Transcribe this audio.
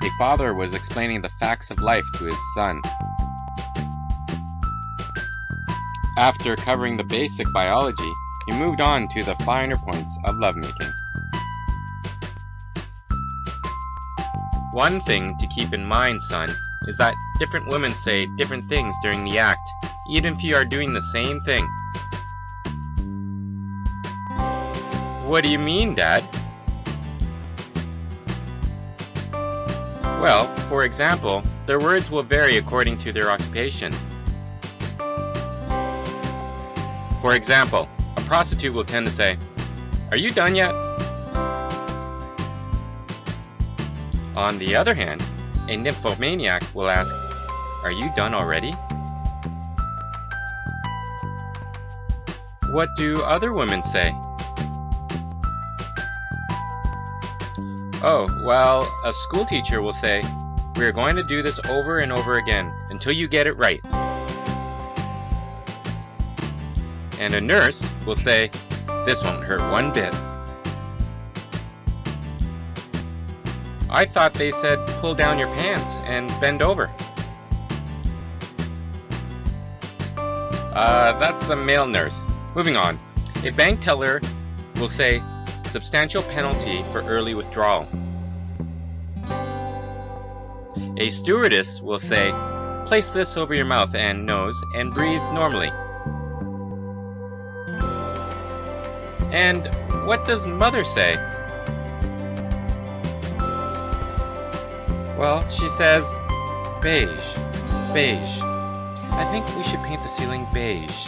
A father was explaining the facts of life to his son. After covering the basic biology, he moved on to the finer points of lovemaking. One thing to keep in mind, son, is that different women say different things during the act, even if you are doing the same thing. What do you mean, Dad? Well, for example, their words will vary according to their occupation. For example, a prostitute will tend to say, "Are you done yet?" On the other hand, a nymphomaniac will ask, "Are you done already?" What do other women say? Oh, well, a school teacher will say, "We are going to do this over and over again until you get it right." And a nurse will say, "This won't hurt one bit." I thought they said pull down your pants and bend over. That's a male nurse. Moving on. A bank teller will say, "Substantial penalty for early withdrawal." A stewardess will say, "Place this over your mouth and nose and breathe normally." And what does mother say? Well, she says, "Beige, beige. I think we should paint the ceiling beige."